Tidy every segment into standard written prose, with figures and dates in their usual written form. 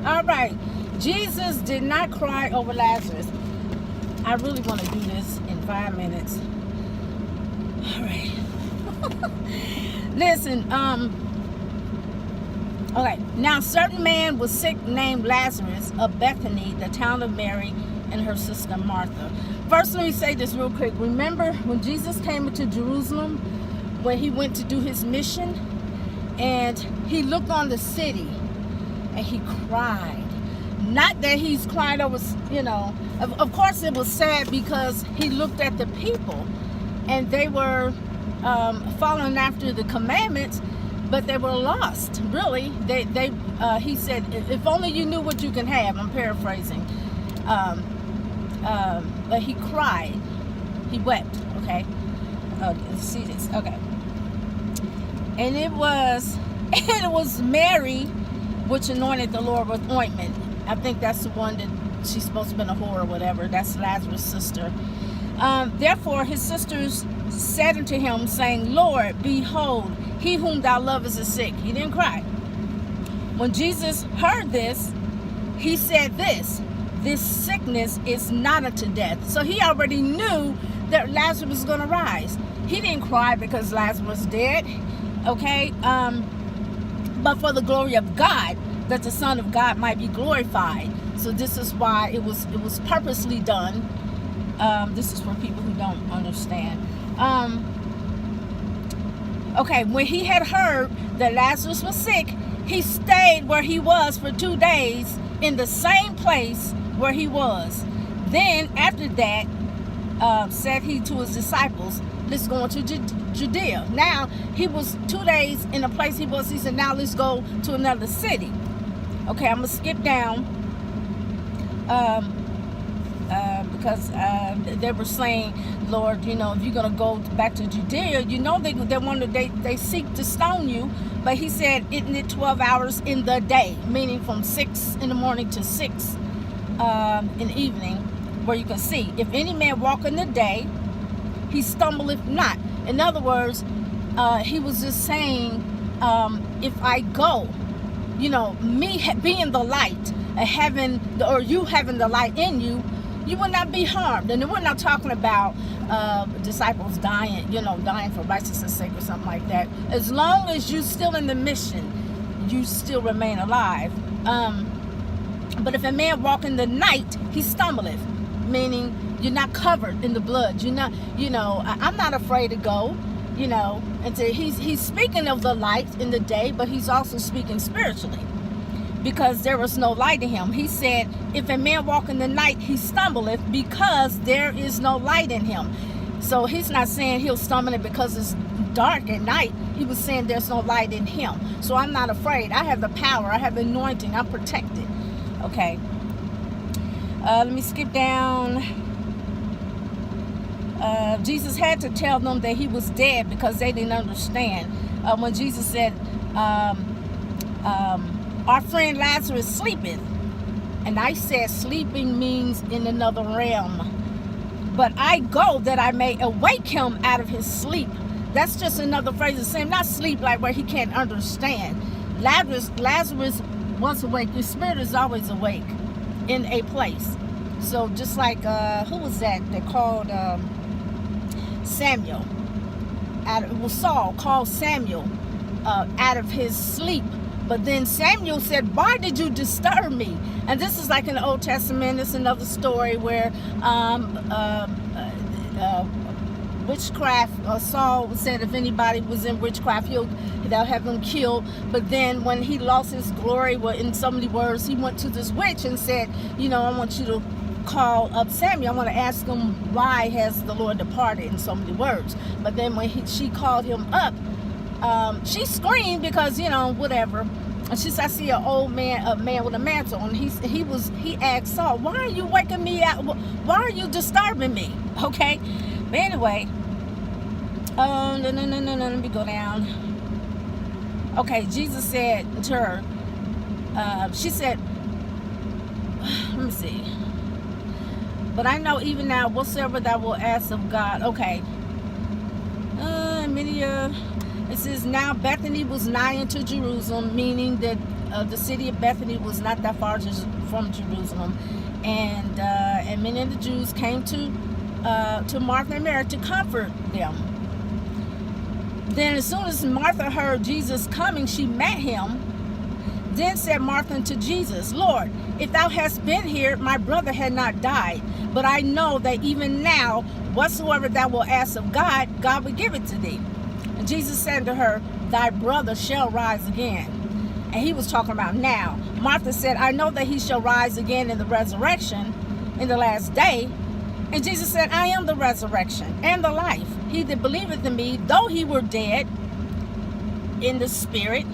All right. Jesus did not cry over Lazarus. I really want to do this in 5 minutes. All right. Listen, okay. Now, a certain man was sick named Lazarus of Bethany, the town of Mary and her sister Martha. First, let me say this real quick. Remember when Jesus came into Jerusalem, when he went to do his mission, and he looked on the city and he cried. Not that he's crying over, of course it was sad because he looked at the people and they were following after the commandments, but they were lost, really. He said, if only you knew what you can have. I'm paraphrasing. But he cried. He wept, okay? See this, okay. And it was Mary which anointed the Lord with ointment. I think that's the one that she's supposed to have been a whore or whatever. That's Lazarus' sister. Therefore his sisters said unto him, saying, Lord, behold, he whom thou lovest is sick. He didn't cry. When Jesus heard this, he said this sickness is not unto death. So he already knew that Lazarus was going to rise. He didn't cry because Lazarus was dead, okay? But for the glory of God, that the Son of God might be glorified. So this is why it was purposely done. This is for people who don't understand. Okay, when he had heard that Lazarus was sick, he stayed where he was for 2 days in the same place where he was. Then after that, said he to his disciples, let's go into Judea. Now, he was 2 days in the place he was. He said, now let's go to another city. Okay, I'm going to skip down because they were saying, Lord, if you're going to go back to Judea, they seek to stone you. But he said, isn't it 12 hours in the day, meaning from 6 in the morning to 6 in the evening, where you can see. If any man walk in the day, he stumbleth not. In other words, he was just saying, if I go, me being the light, you having the light in you, you will not be harmed. And we're not talking about disciples dying, dying for righteousness' sake or something like that. As long as you're still in the mission, you still remain alive. But if a man walk in the night, he stumbleth, meaning you're not covered in the blood. You're not, I'm not afraid to go, and so he's speaking of the light in the day, but he's also speaking spiritually because there was no light in him. He said, if a man walk in the night, he stumbleth because there is no light in him. So he's not saying he'll stumble because it's dark at night. He was saying there's no light in him. So I'm not afraid. I have the power. I have the anointing. I'm protected. Okay. Let me skip down. Jesus had to tell them that he was dead because they didn't understand. When Jesus said, our friend Lazarus sleepeth. And I said sleeping means in another realm. But I go that I may awake him out of his sleep. That's just another phrase of saying not sleep like where he can't understand. Lazarus was awake. Your spirit is always awake in a place. So just like, who was that? They called Samuel. Saul called Samuel out of his sleep. But then Samuel said, why did you disturb me? And this is like in the Old Testament. It's another story where witchcraft, Saul said if anybody was in witchcraft, they'll have them killed. But then when he lost his glory, well, in so many words, he went to this witch and said, I want you to call up Samuel. I want to ask him, why has the Lord departed, in so many words. But then when she called him up, she screamed because, whatever. And she said, I see a man with a mantle. And he asked Saul, why are you waking me out? Why are you disturbing me? Okay. But anyway, no, let me go down. Okay, Jesus said to her, she said, let me see. But I know even now, whatsoever thou wilt ask of God. Okay. It says, now Bethany was nigh unto Jerusalem, meaning that the city of Bethany was not that far from Jerusalem, and many of the Jews came to Martha and Mary to comfort them. Then as soon as Martha heard Jesus coming, she met him. Then said Martha unto Jesus, Lord, if thou hadst been here, my brother had not died. But I know that even now, whatsoever thou wilt ask of God, God will give it to thee. And Jesus said to her, thy brother shall rise again. And he was talking about now. Martha said, I know that he shall rise again in the resurrection in the last day. And Jesus said, I am the resurrection and the life. He that believeth in me, though he were dead in the spirit,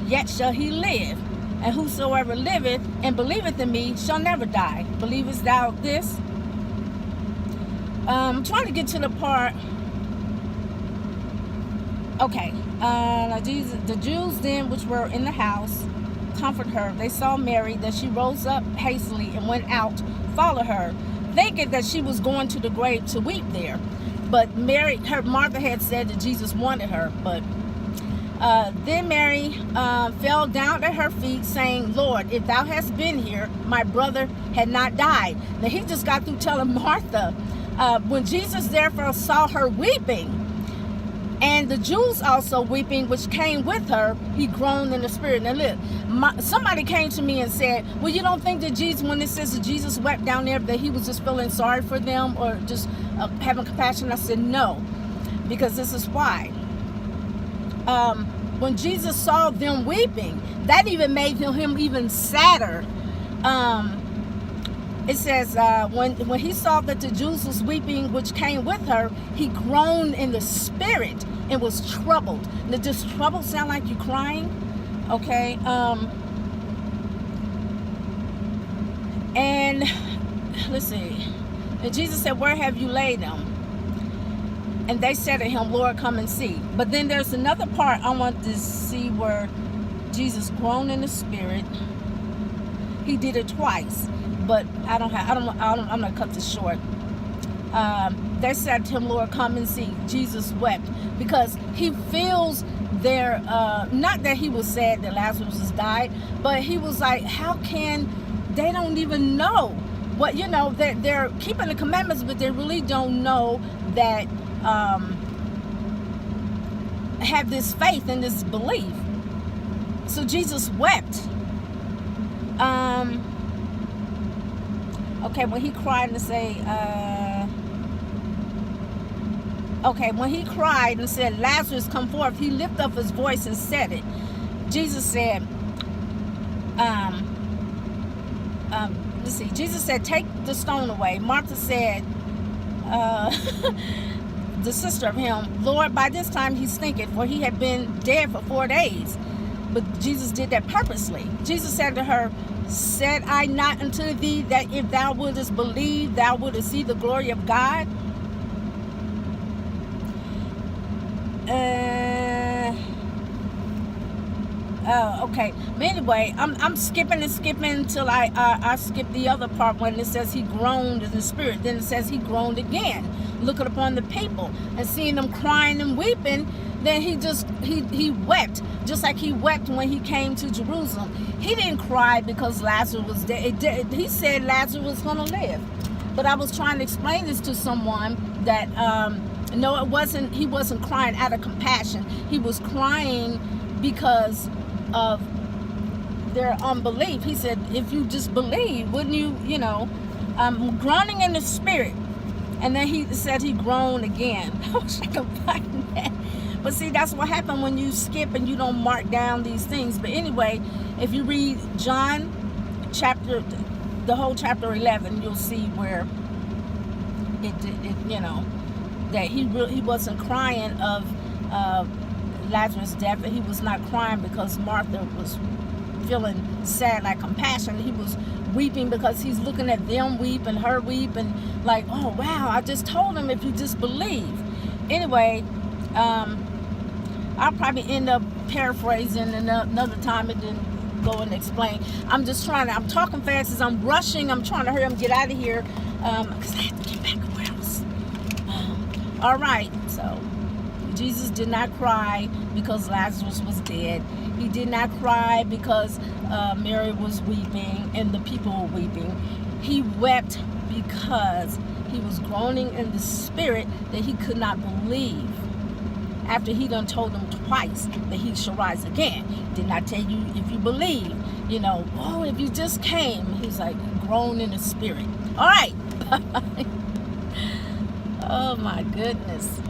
yet shall he live. And whosoever liveth and believeth in me shall never die. Believest thou this? I'm trying to get to the part. Okay. The Jews then, which were in the house, comforted her. They saw Mary, that she rose up hastily and went out, followed her, thinking that she was going to the grave to weep there. But Martha had said that Jesus wanted her. But then Mary fell down at her feet, saying, Lord, if thou hadst been here, my brother had not died. Now he just got through telling Martha. When Jesus therefore saw her weeping, and the Jews also weeping, which came with her, he groaned in the spirit. Now look, somebody came to me and said, well, you don't think that Jesus, when it says that Jesus wept down there, that he was just feeling sorry for them or just having compassion? I said, no, because this is why. When Jesus saw them weeping, that even made him even sadder. It says, when he saw that the Jews was weeping, which came with her, he groaned in the spirit and was troubled. Now, does trouble sound like you crying? Okay. And let's see. And Jesus said, where have you laid them? And they said to him, Lord, come and see. But then there's another part I want to see where Jesus groaned in the spirit. He did it twice. But I'm gonna cut this short. They said to him, Lord, come and see. Jesus wept because he feels their, not that he was sad that Lazarus has died, but he was like, how can, they don't even know what, that they're keeping the commandments, but they really don't know that, have this faith and this belief. So Jesus wept. Okay, when he cried and say, when he cried and said, Lazarus, come forth, he lifted up his voice and said it. Jesus said, let's see, Jesus said, take the stone away. Martha said, the sister of him, Lord, by this time he stinketh, for he had been dead for 4 days. But Jesus did that purposely. Jesus said to her, said I not unto thee that if thou wouldest believe, thou wouldest see the glory of God? Okay. But anyway, I'm skipping until I skip the other part when it says he groaned in the spirit. Then it says he groaned again, looking upon the people and seeing them crying and weeping. Then he wept, just like he wept when he came to Jerusalem. He didn't cry because Lazarus was dead. He said Lazarus was going to live. But I was trying to explain this to someone that, no, it wasn't. He wasn't crying out of compassion. He was crying because of their unbelief. He said, if you just believe, wouldn't you, groaning in the spirit. And then he said he groaned again. I wish I could find that. But see, that's what happened when you skip and you don't mark down these things. But anyway, if you read John the whole chapter 11, you'll see where that he wasn't crying of Lazarus' death. He was not crying because Martha was feeling sad, like compassion. He was weeping because he's looking at them weep and her weep and like, oh wow, I just told him if you just believe. Anyway, I'll probably end up paraphrasing another time and then go and explain. I'm talking fast as I'm rushing. I'm trying to hurry up and get out of here because I have to get back where I was. All right, so Jesus did not cry because Lazarus was dead. He did not cry because Mary was weeping and the people were weeping, he wept because he was groaning in the spirit that he could not believe. After he done told him twice that he shall rise again. Didn't I tell you, if you believe, oh, if you just came. He's like, groan in the spirit. All right. Oh my goodness.